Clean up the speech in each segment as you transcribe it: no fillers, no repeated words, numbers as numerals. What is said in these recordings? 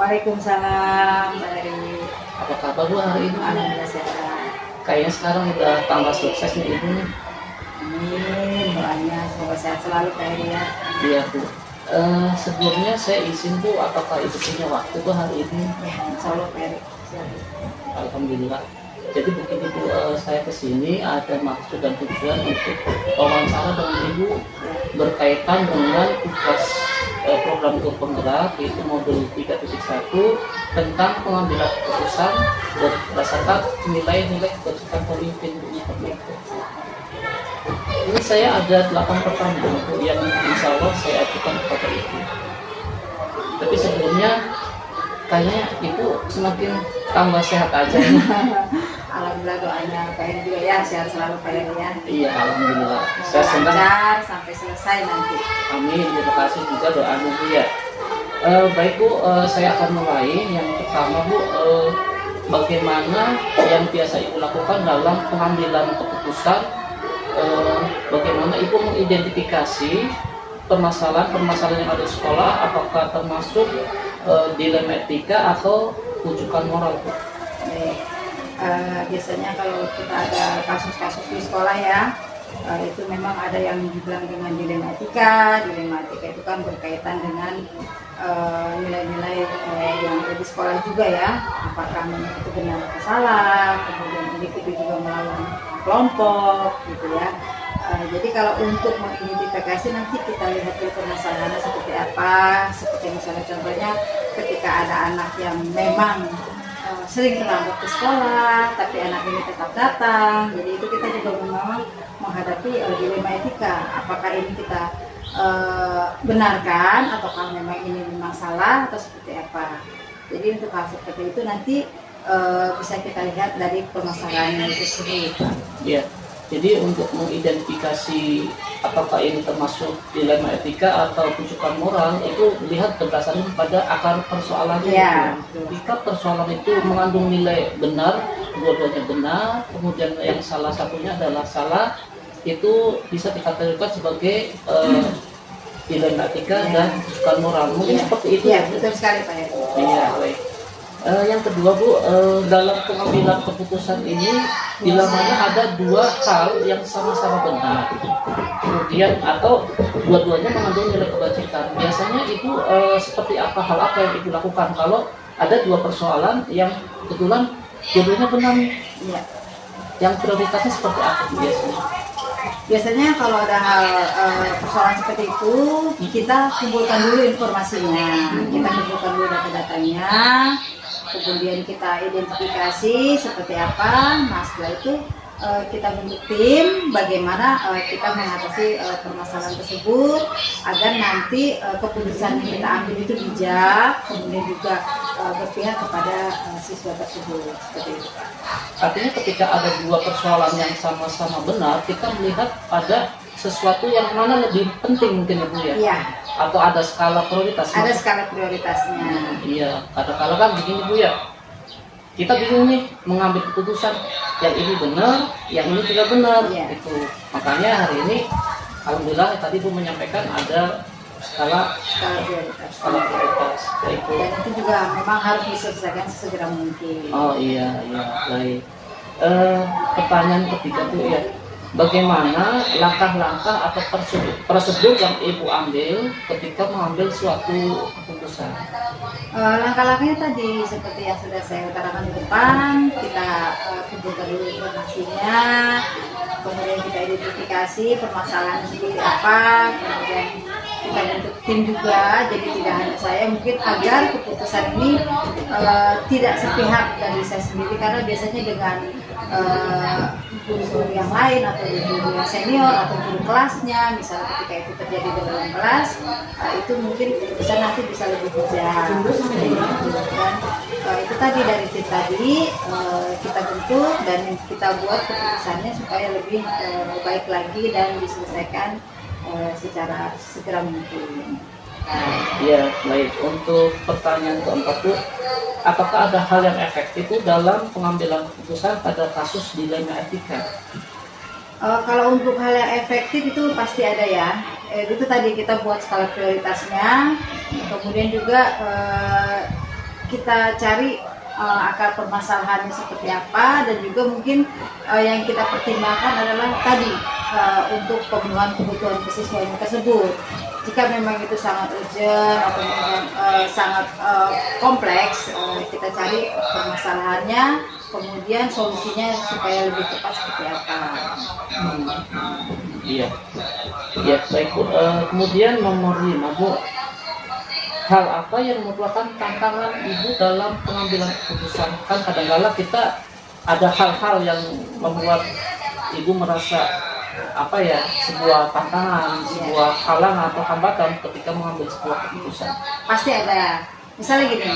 Waalaikumsalam, Mbak Dari. Apa kabar Bu hari ini? Alhamdulillah sehat. Kayaknya sekarang udah tambah sukses nih Ibu nih. Amin, doanya semoga sehat selalu Mbak Dari ya. Iya Bu. Sebelumnya saya izin Bu, apakah Ibu punya waktu Bu hari ini? Ya, insya Allah Mbak Dari. Alhamdulillah. Jadi begini Bu, saya kesini ada maksud dan tujuan untuk wawancara dengan Ibu berkaitan dengan tugas program tur penggerak, yaitu modul 3.1 tentang pengambilan keputusan berdasarkan nilai-nilai kebajikan pemimpin seperti itu. Ini saya ada 8 pertanyaan yang insya Allah saya ajukan kepada Ibu. Tapi sebelumnya kayaknya Ibu semakin tambah sehat aja. Alhamdulillah doanya Mbak Dari juga ya, sehat selalu Mbak Dari ya. Iya, alhamdulillah. Saya senang. Lancar sampai selesai nanti. Amin. Terima kasih juga doanya Bu ya. Baik Bu, saya akan mulai. Yang pertama Bu, bagaimana yang biasa Ibu lakukan dalam pengambilan keputusan? Bagaimana Ibu mengidentifikasi permasalahan yang ada di sekolah, apakah termasuk dilema etika atau rujukan moral Bu? Biasanya kalau kita ada kasus-kasus di sekolah ya, itu memang ada yang dibilang dengan dilema etika. Dilema etika itu kan berkaitan dengan nilai-nilai yang ada di sekolah juga ya, apakah memang itu benar atau salah, kemudian individu juga melawan kelompok gitu ya. Jadi kalau untuk mengidentifikasi nanti kita lihat dulu permasalahannya seperti apa, seperti misalnya contohnya ketika ada anak yang memang sering terlambat ke sekolah, tapi anak ini tetap datang. Jadi itu kita juga memang menghadapi dilema etika. Apakah ini kita benarkan, ataukah memang ini memang salah, atau seperti apa. Jadi untuk hal seperti itu nanti bisa kita lihat dari permasalahan itu sendiri. Ya, jadi untuk mengidentifikasi apakah ini termasuk dilema etika atau rujukan moral, itu lihat berdasarkan pada akar persoalannya. Ya, jika persoalan itu mengandung nilai benar, dua-duanya benar, kemudian yang salah satunya adalah salah, itu bisa dikategorikan sebagai dilema etika dan rujukan moral. Mungkin seperti itu. Ya, betul sekali Pak. Iya, baik. Yang kedua Bu, dalam pengambilan keputusan ini bila mana ada dua hal yang sama-sama benar, kemudian atau dua-duanya mengandung nilai kebajikan, biasanya itu seperti apa, hal apa yang Ibu lakukan kalau ada dua persoalan yang kebetulan dua-duanya benar? Ya. Yang prioritasnya seperti apa biasanya? Biasanya kalau ada hal persoalan seperti itu, kita kumpulkan dulu informasinya, kita kumpulkan dulu data-datanya, kemudian kita identifikasi seperti apa. Nah setelah itu kita bentuk tim bagaimana kita mengatasi permasalahan tersebut agar nanti keputusan yang kita ambil itu bijak, kemudian juga berpihak kepada siswa tersebut, seperti itu. Artinya ketika ada dua persoalan yang sama-sama benar, kita melihat ada sesuatu yang mana lebih penting mungkin Bu ya? Iya. Atau ada skala prioritas? Ada skala prioritasnya. Iya, kadang-kadang kan begini Bu ya, kita bingung nih mengambil keputusan yang ini benar, yang ini tidak benar. Iya. Itu makanya hari ini alhamdulillah tadi Bu menyampaikan ada skala Prioritas. Itu. Dan itu juga memang harus diselesaikan sesegera mungkin. Oh iya, baik. Pertanyaan ketiga tuh ya, bagaimana langkah-langkah atau prosedur yang Ibu ambil ketika mengambil suatu keputusan? Langkah-langkahnya tadi seperti yang sudah saya utarakan di depan, kita kumpulkan dulu informasinya, kemudian kita identifikasi permasalahan seperti apa, kemudian kita bentuk tim juga, jadi tidak hanya saya, mungkin agar keputusan ini tidak sepihak dari saya sendiri, karena biasanya dengan guru-guru yang lain atau guru yang senior atau guru kelasnya, misalnya ketika itu terjadi di dalam kelas, itu mungkin keputusan nanti bisa lebih bijak. Dan itu tadi dari tim tadi kita bentuk dan kita buat keputusannya supaya lebih baik lagi dan diselesaikan secara segera mungkin. Ya, baik. Untuk pertanyaan keempat Bu, apakah ada hal yang efektif dalam pengambilan keputusan pada kasus dilema etika? Kalau untuk hal yang efektif itu pasti ada ya. Itu tadi kita buat skala prioritasnya, kemudian juga kita cari akar permasalahannya seperti apa, dan juga mungkin yang kita pertimbangkan adalah tadi untuk pemenuhan kebutuhan siswanya tersebut. Jika memang itu sangat urgent atau memang sangat kompleks, kita cari permasalahannya, kemudian solusinya supaya lebih tepat seperti apa. Iya, ya baik Bu. Kemudian nomor 5 Bu, hal apa yang merupakan tantangan Ibu dalam pengambilan keputusan? Kan kadang-kala kita ada hal-hal yang membuat Ibu merasa apa ya, sebuah tantangan, sebuah halangan atau hambatan ketika mengambil sebuah keputusan. Pasti ada. Misalnya gini,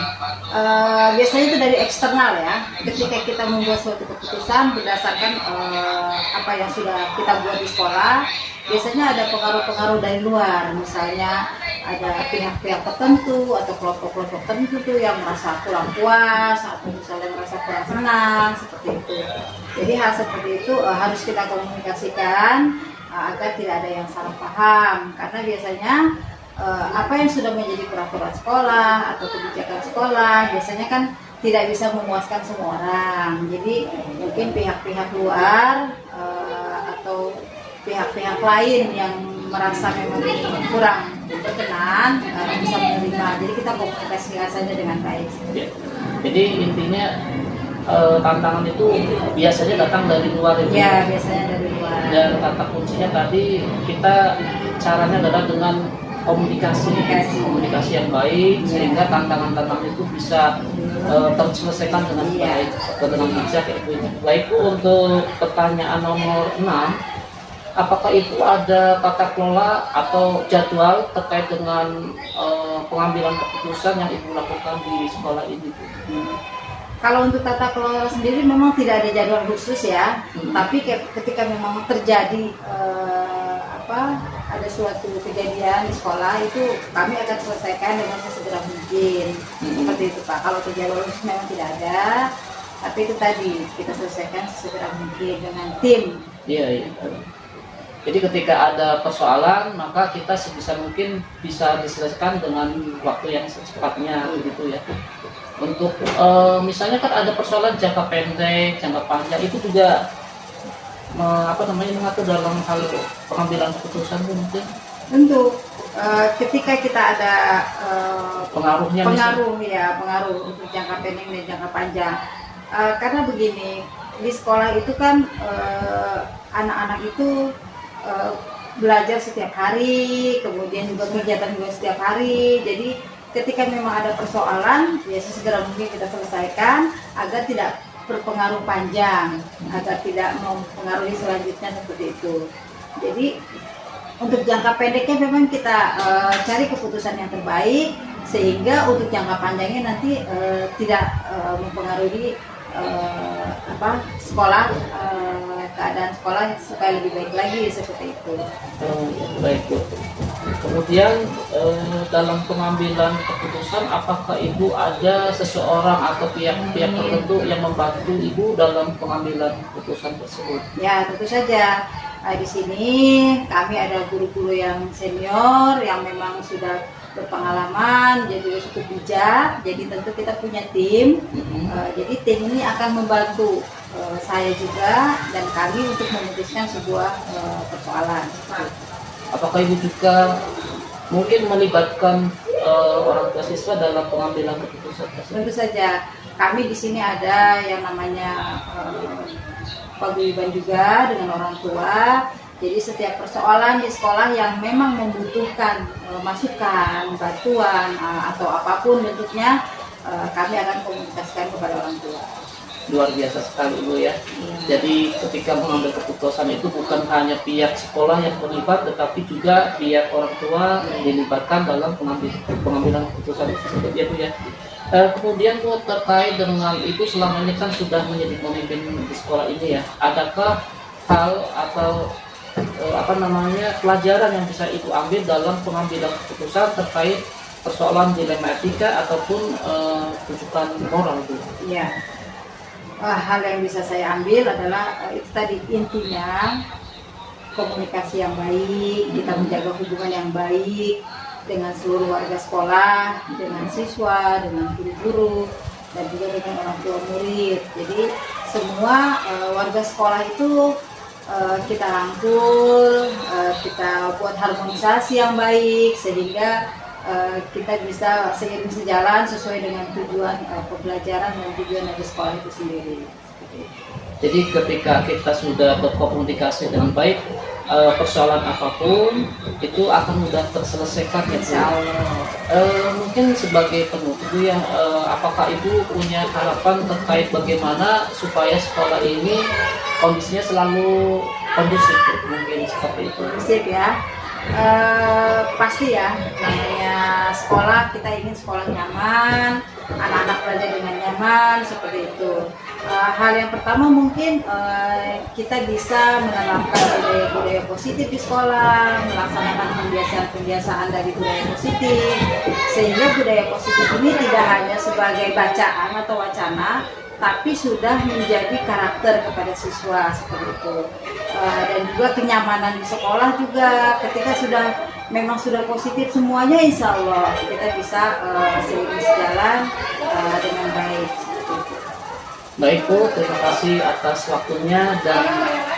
biasanya itu dari eksternal ya. Ketika kita membuat suatu keputusan berdasarkan apa yang sudah kita buat di sekolah, biasanya ada pengaruh-pengaruh dari luar. Misalnya ada pihak-pihak tertentu atau kelompok-kelompok tertentu tuh yang merasa kurang puas atau misalnya merasa kurang senang seperti itu. Jadi hal seperti itu harus kita komunikasikan agar tidak ada yang salah paham, karena biasanya apa yang sudah menjadi peraturan sekolah atau kebijakan sekolah biasanya kan tidak bisa memuaskan semua orang. Jadi mungkin pihak-pihak luar atau pihak-pihak lain yang merasa memang kurang berkenan bisa menerima. Jadi kita komunikasikan saja dengan baik. Ya. Jadi intinya tantangan itu biasanya datang dari luar itu. Ya, biasanya dari luar. Dan kata kuncinya tadi kita caranya adalah dengan komunikasi yang baik, sehingga tantangan-tantangan itu bisa terselesaikan dengan baik atau dengan bijak ya Bu. Baik Bu, untuk pertanyaan nomor 6, apakah itu ada tata kelola atau jadwal terkait dengan pengambilan keputusan yang Ibu lakukan di sekolah ini Bu? Kalau untuk tata kelola sendiri memang tidak ada jadwal khusus ya, tapi ketika memang terjadi ada suatu kejadian di sekolah, itu kami akan selesaikan dengan sesegera mungkin. Seperti itu Pak. Kalau jadwal khusus memang tidak ada, tapi itu tadi kita selesaikan sesegera mungkin dengan tim. Iya. Jadi ketika ada persoalan, maka kita sebisa mungkin bisa diselesaikan dengan waktu yang secepatnya begitu ya. Untuk misalnya kan ada persoalan jangka pendek, jangka panjang, itu juga mengatur dalam hal pengambilan keputusan mungkin. Tentu ketika kita ada pengaruh untuk jangka pendek dan jangka panjang. Karena begini, di sekolah itu kan anak-anak itu belajar setiap hari, kemudian juga kegiatan juga setiap hari. Jadi ketika memang ada persoalan, ya segera mungkin kita selesaikan agar tidak berpengaruh panjang, agar tidak mempengaruhi selanjutnya seperti itu. Jadi untuk jangka pendeknya memang kita cari keputusan yang terbaik, sehingga untuk jangka panjangnya nanti tidak mempengaruhi sekolah, keadaan sekolah supaya lebih baik lagi seperti itu. Baik Bu. Kemudian dalam pengambilan keputusan, apakah Ibu ada seseorang atau pihak-pihak tertentu yang membantu Ibu dalam pengambilan keputusan tersebut? Ya, tentu saja. Di sini kami ada guru-guru yang senior yang memang sudah berpengalaman, jadi cukup bijak. Jadi tentu kita punya tim. Jadi tim ini akan membantu saya juga dan kami untuk memutuskan sebuah persoalan. Apakah Ibu juga mungkin melibatkan orang tua siswa dalam pengambilan keputusan tersebut? Tentu saja. Kami di sini ada yang namanya paguyuban juga dengan orang tua. Jadi setiap persoalan di sekolah yang memang membutuhkan masukan, bantuan atau apapun bentuknya, kami akan komunikasikan kepada orang tua. Luar biasa sekali Bu ya. Jadi ketika mengambil keputusan itu bukan hanya pihak sekolah yang terlibat, tetapi juga pihak orang tua dilibatkan dalam pengambilan keputusan tersebut ya Bu ya. Kemudian Bu, terkait dengan Ibu selama ini kan sudah menjadi pemimpin di sekolah ini ya, adakah hal atau pelajaran yang bisa Ibu ambil dalam pengambilan keputusan terkait persoalan dilema etika ataupun rujukan moral Bu? Iya. Hal yang bisa saya ambil adalah itu tadi, intinya komunikasi yang baik, kita menjaga hubungan yang baik, dengan seluruh warga sekolah, dengan siswa, dengan guru-guru, dan juga dengan orang tua murid. Jadi semua warga sekolah itu kita rangkul, kita buat harmonisasi yang baik sehingga kita bisa seiring sejalan sesuai dengan tujuan pembelajaran dan tujuan dari sekolah itu sendiri. Jadi ketika kita sudah berkomunikasi dengan baik, persoalan apapun itu akan mudah terselesaikan. Insya Allah. Mungkin sebagai penutup ya, apakah Ibu punya harapan terkait bagaimana supaya sekolah ini kondisinya selalu kondusif, mungkin seperti itu? Kondusif ya. Pasti ya, namanya sekolah, kita ingin sekolah nyaman, anak-anak belajar dengan nyaman, seperti itu. Hal yang pertama mungkin kita bisa menanamkan budaya-budaya positif di sekolah, melaksanakan kebiasaan-kebiasaan dari budaya positif, sehingga budaya positif ini tidak hanya sebagai bacaan atau wacana, tapi sudah menjadi karakter kepada siswa seperti itu. Dan juga kenyamanan di sekolah juga, ketika memang sudah positif semuanya, insya Allah kita bisa seiring sejalan dengan baik. Baik Bu, terima kasih atas waktunya dan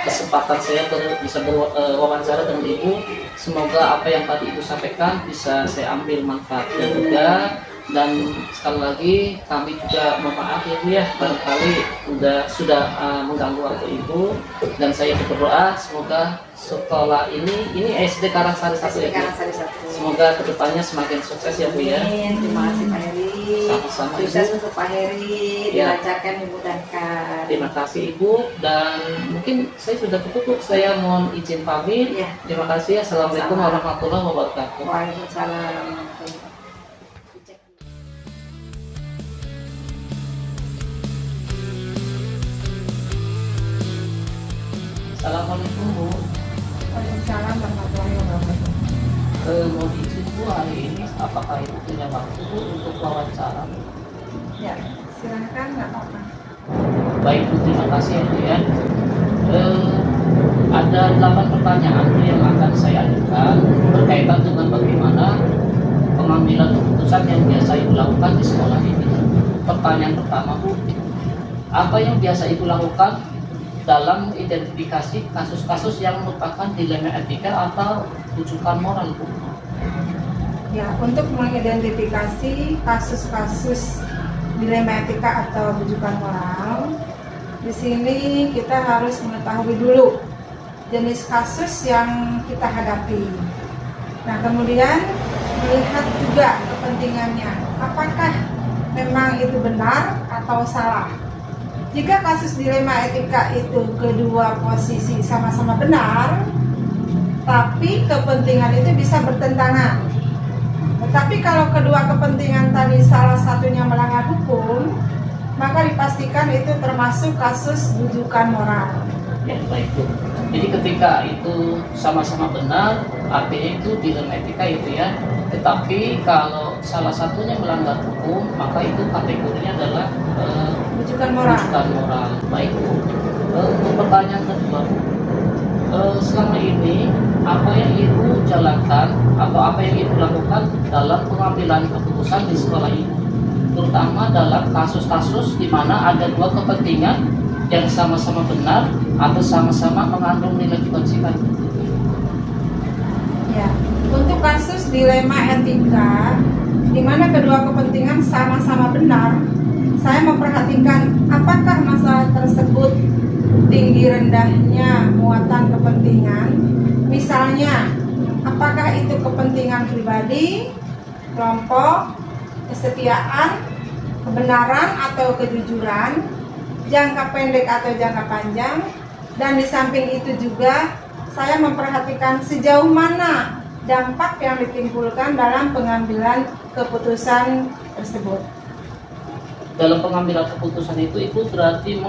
kesempatan saya bisa berwawancara dengan Ibu. Semoga apa yang tadi Ibu sampaikan bisa saya ambil manfaatnya juga. Dan sekali lagi kami juga mohon maaf ya Bu ya, barangkali sudah mengganggu waktu Ibu, dan saya berdoa semoga sekolah ini SD Karangsari 1 ya, semoga kedepannya semakin sukses ya Bu ya. Amin. Terima kasih Pak Heri. Sama-sama Sukses Ibu. untuk Pak Heri, Ya. dilancarkan, dimudahkan. Terima kasih Ibu, dan mungkin saya sudah cukup, saya mohon izin pamit. Ya. Terima kasih. Assalamualaikum warahmatullahi wabarakatuh. Waalaikumsalam. Assalamualaikum Bu. Waalaikumsalam warahmatullahi wabarakatuh. Mohon izin Bu, hari ini apakah Ibu punya waktu Bu untuk wawancara? Ya, silakan, nggak apa-apa. Baik Bu, terima kasih ya Bu ya. Ada 8 pertanyaan Bu yang akan saya ajukan berkaitan dengan bagaimana pengambilan keputusan yang biasa Ibu lakukan di sekolah ini. Pertanyaan pertama Bu, apa yang biasa Ibu lakukan dalam identifikasi kasus-kasus yang merupakan dilema etika atau rujukan moral Bu? Ya, untuk mengidentifikasi kasus-kasus dilema etika atau rujukan moral, di sini kita harus mengetahui dulu jenis kasus yang kita hadapi. Nah, kemudian melihat juga kepentingannya, apakah memang itu benar atau salah. Jika kasus dilema etika itu kedua posisi sama-sama benar, tapi kepentingan itu bisa bertentangan. Tetapi kalau kedua kepentingan tadi salah satunya melanggar hukum, maka dipastikan itu termasuk kasus rujukan moral. Ya, baik Bu. Jadi ketika itu sama-sama benar, artinya itu dilema etika itu ya. Tetapi kalau salah satunya melanggar hukum, maka itu kategorinya adalah Rujukan moral. rujukan moral. Baik Bu. Untuk pertanyaan kedua Bu, selama ini apa yang Ibu jalankan atau apa yang Ibu lakukan dalam pengambilan keputusan di sekolah Ibu, terutama dalam kasus-kasus di mana ada dua kepentingan yang sama-sama benar atau sama-sama mengandung nilai kewajiban? Ya, untuk kasus dilema etika di mana kedua kepentingan sama-sama benar, saya memperhatikan apakah masalah tersebut tinggi rendahnya muatan kepentingan. Misalnya, apakah itu kepentingan pribadi, kelompok, kesetiaan, kebenaran atau kejujuran, jangka pendek atau jangka panjang. Dan di samping itu juga saya memperhatikan sejauh mana dampak yang ditimbulkan dalam pengambilan keputusan tersebut. Dalam pengambilan keputusan itu Ibu berarti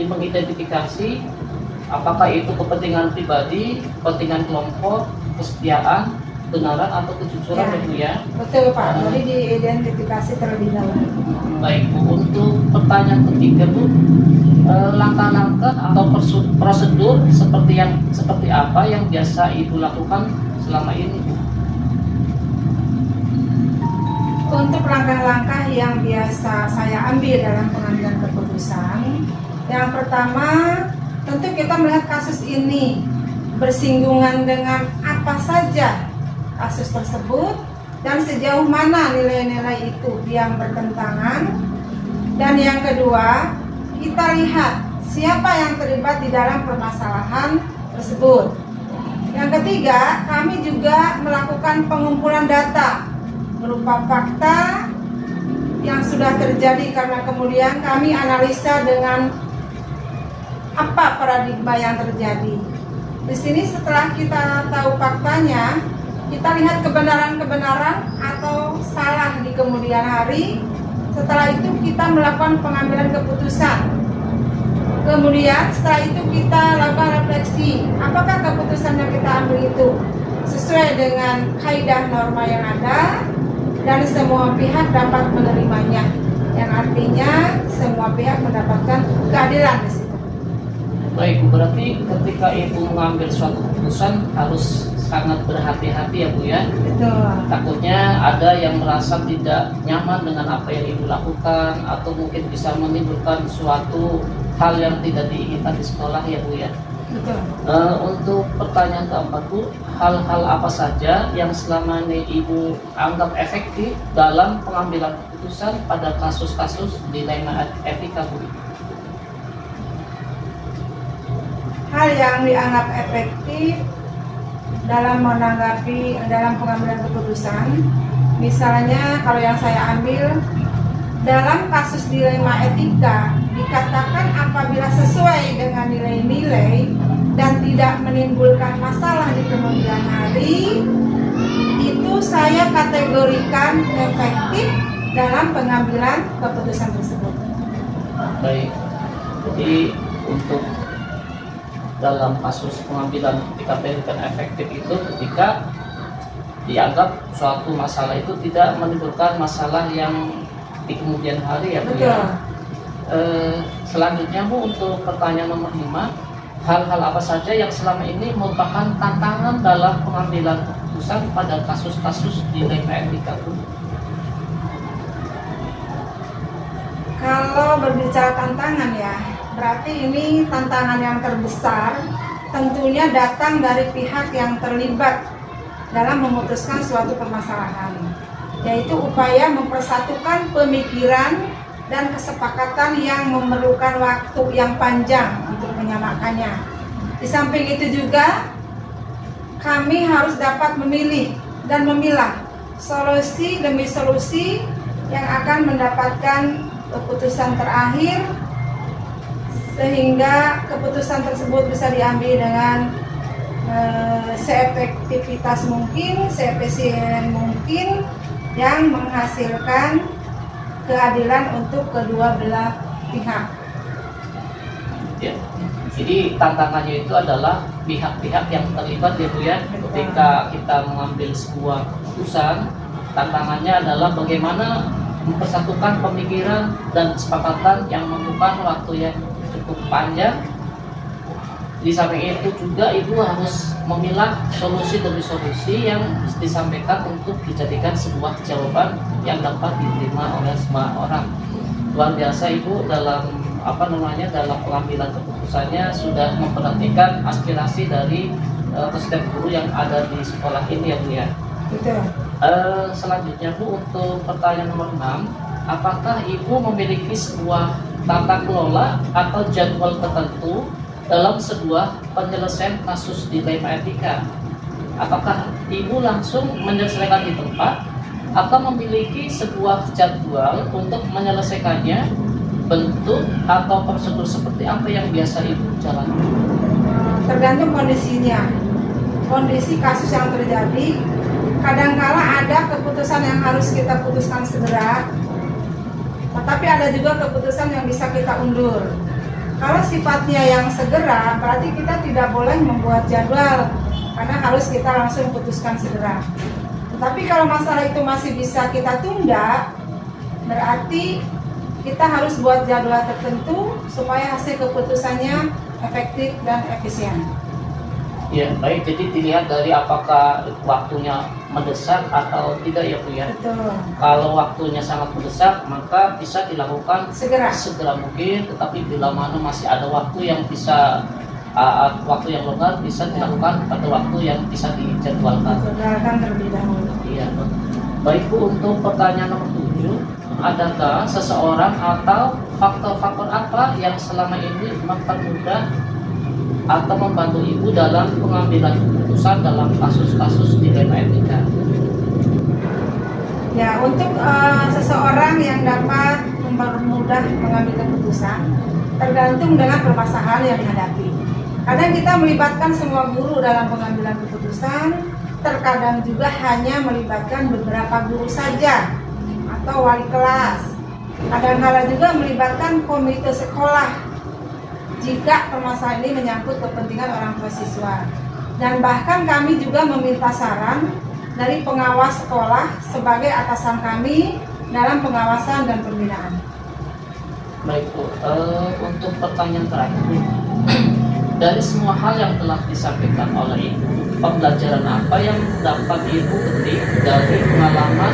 mengidentifikasi apakah itu kepentingan pribadi, kepentingan kelompok, kesetiaan, kebenaran atau kejujuran ya Bu ya? Betul Pak, jadi diidentifikasi terlebih dahulu. Baik Bu, untuk pertanyaan ketiga Bu, langkah-langkah atau prosedur seperti apa yang biasa Ibu lakukan selama ini Bu? Untuk langkah-langkah yang biasa saya ambil dalam pengambilan keputusan, yang pertama tentu kita melihat kasus ini bersinggungan dengan apa saja kasus tersebut dan sejauh mana nilai-nilai itu yang bertentangan. Dan yang kedua, kita lihat siapa yang terlibat di dalam permasalahan tersebut. Yang ketiga, kami juga melakukan pengumpulan data berupa fakta yang sudah terjadi, karena kemudian kami analisa dengan apa paradigma yang terjadi. Di sini setelah kita tahu faktanya, kita lihat kebenaran-kebenaran atau salah di kemudian hari. Setelah itu kita melakukan pengambilan keputusan. Kemudian setelah itu kita lakukan refleksi, apakah keputusan yang kita ambil itu sesuai dengan kaidah norma yang ada dan semua pihak dapat menerimanya, yang artinya semua pihak mendapatkan keadilan di situ. Baik, berarti ketika Ibu mengambil suatu keputusan harus sangat berhati-hati ya Bu ya. Betul. Takutnya ada yang merasa tidak nyaman dengan apa yang Ibu lakukan, atau mungkin bisa menimbulkan suatu hal yang tidak diinginkan di sekolah ya Bu ya. Betul. Untuk pertanyaan keempat Bu, hal-hal apa saja yang selama ini Ibu anggap efektif dalam pengambilan keputusan pada kasus-kasus dilema etika Bu? Hal yang dianggap efektif dalam menanggapi dalam pengambilan keputusan, misalnya kalau yang saya ambil dalam kasus dilema etika, dikatakan apabila sesuai dengan nilai-nilai dan tidak menimbulkan masalah di kemudian hari, itu saya kategorikan efektif dalam pengambilan keputusan tersebut. Baik, jadi untuk dalam kasus pengambilan dikategorikan efektif itu ketika dianggap suatu masalah itu tidak menimbulkan masalah yang di kemudian hari ya Bu ya. Selanjutnya Bu, untuk pertanyaan nomor 5, hal-hal apa saja yang selama ini merupakan tantangan dalam pengambilan keputusan pada kasus-kasus dilema etika Bu? Kalau berbicara tantangan ya, berarti ini tantangan yang terbesar tentunya datang dari pihak yang terlibat dalam memutuskan suatu permasalahan, yaitu upaya mempersatukan pemikiran dan kesepakatan yang memerlukan waktu yang panjang untuk menyamakannya. Di samping itu juga kami harus dapat memilih dan memilah solusi demi solusi yang akan mendapatkan keputusan terakhir, sehingga keputusan tersebut bisa diambil dengan seefektivitas mungkin, seefisien mungkin, yang menghasilkan keadilan untuk kedua belah pihak. Ya. Jadi tantangannya itu adalah pihak-pihak yang terlibat ya Bu ya. Ketika kita mengambil sebuah keputusan, tantangannya adalah bagaimana mempersatukan pemikiran dan kesepakatan yang memerlukan waktu yang cukup panjang. Di samping itu juga Ibu harus memilah solusi demi solusi yang disampaikan untuk dijadikan sebuah jawaban yang dapat diterima oleh semua orang. Luar biasa Ibu dalam dalam pengambilan keputusannya sudah memperhatikan aspirasi dari peserta guru yang ada di sekolah ini ya Bu ya. Betul. Selanjutnya Bu, untuk pertanyaan nomor 6, apakah Ibu memiliki sebuah tata kelola atau jadwal tertentu dalam sebuah penyelesaian kasus dilema etika? Apakah Ibu langsung menyelesaikan di tempat atau memiliki sebuah jadwal untuk menyelesaikannya? Bentuk atau prosedur seperti apa yang biasa Ibu jalankan? Tergantung kondisinya, kondisi kasus yang terjadi. Kadangkala ada keputusan yang harus kita putuskan segera, tetapi ada juga keputusan yang bisa kita undur. Kalau sifatnya yang segera, berarti kita tidak boleh membuat jadwal, karena harus kita langsung putuskan segera. Tetapi kalau masalah itu masih bisa kita tunda, berarti kita harus buat jadwal tertentu supaya hasil keputusannya efektif dan efisien. Ya, baik. Jadi dilihat dari apakah waktunya mendesak atau tidak ya Bu ya. Betul. Kalau waktunya sangat mendesak maka bisa dilakukan Segera. mungkin, tetapi bila mana masih ada waktu yang bisa waktu yang longgar bisa dilakukan pada waktu yang bisa dijadwalkan. Jadwalkan terlebih dahulu. Iya. Baik Bu, untuk pertanyaan nomor 7, adakah seseorang atau faktor-faktor apa yang selama ini mempermudah atau membantu Ibu dalam pengambilan keputusan dalam kasus-kasus dilema etika? Ya, untuk seseorang yang dapat mempermudah mengambil keputusan tergantung dengan permasalahan yang dihadapi. Kadang kita melibatkan semua guru dalam pengambilan keputusan, terkadang juga hanya melibatkan beberapa guru saja atau wali kelas. Kadang-kala juga melibatkan komite sekolah jika permasalahan ini menyangkut kepentingan orang tua siswa. Dan bahkan kami juga meminta saran dari pengawas sekolah sebagai atasan kami dalam pengawasan dan pembinaan. Baik Bu, untuk pertanyaan terakhir Bu, dari semua hal yang telah disampaikan oleh Ibu, pembelajaran apa yang dapat Ibu petik dari pengalaman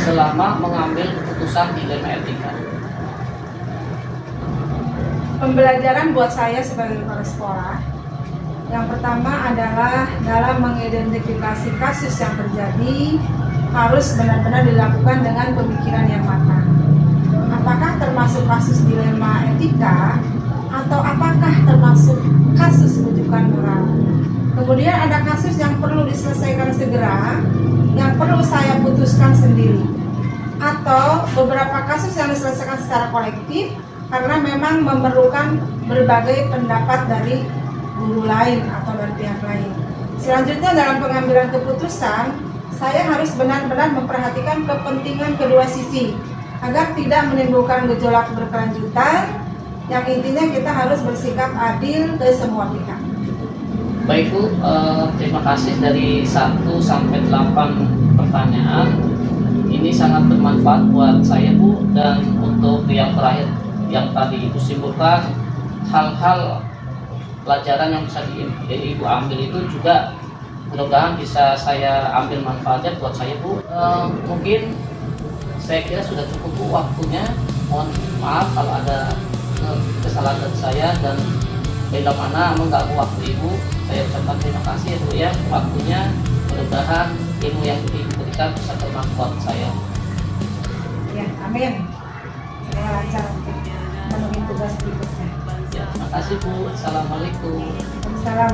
selama mengambil keputusan dilema etika? Pembelajaran buat saya sebagai kepala sekolah, yang pertama adalah dalam mengidentifikasi kasus yang terjadi harus benar-benar dilakukan dengan pemikiran yang matang. Apakah termasuk kasus dilema etika atau apakah termasuk kasus rujukan moral? Kemudian ada kasus yang perlu diselesaikan segera, yang perlu saya putuskan sendiri, atau beberapa kasus yang diselesaikan secara kolektif karena memang memerlukan berbagai pendapat dari guru lain atau dari pihak lain. Selanjutnya dalam pengambilan keputusan, saya harus benar-benar memperhatikan kepentingan kedua sisi agar tidak menimbulkan gejolak berkelanjutan. Yang intinya kita harus bersikap adil ke semua pihak. Baik Bu, terima kasih dari 1 sampai 8 pertanyaan. Ini sangat bermanfaat buat saya Bu, dan untuk yang terakhir yang tadi Ibu simpulkan, hal-hal pelajaran yang bisa Ibu ambil itu juga mudah-mudahan bisa saya ambil manfaatnya buat saya Bu. Mungkin saya kira sudah cukup Bu waktunya. Mohon maaf kalau ada kesalahan dari saya dan bila mana mengganggu waktu Ibu. Saya ucapkan terima kasih ya Bu ya waktunya. Mudah-mudahan ilmu yang Ibu berikan bisa bermanfaat buat saya. Ya, amin. Semoga lancar untuk memenuhi tugas berikutnya. Ya, terima kasih Bu. Assalamualaikum. Waalaikumsalam.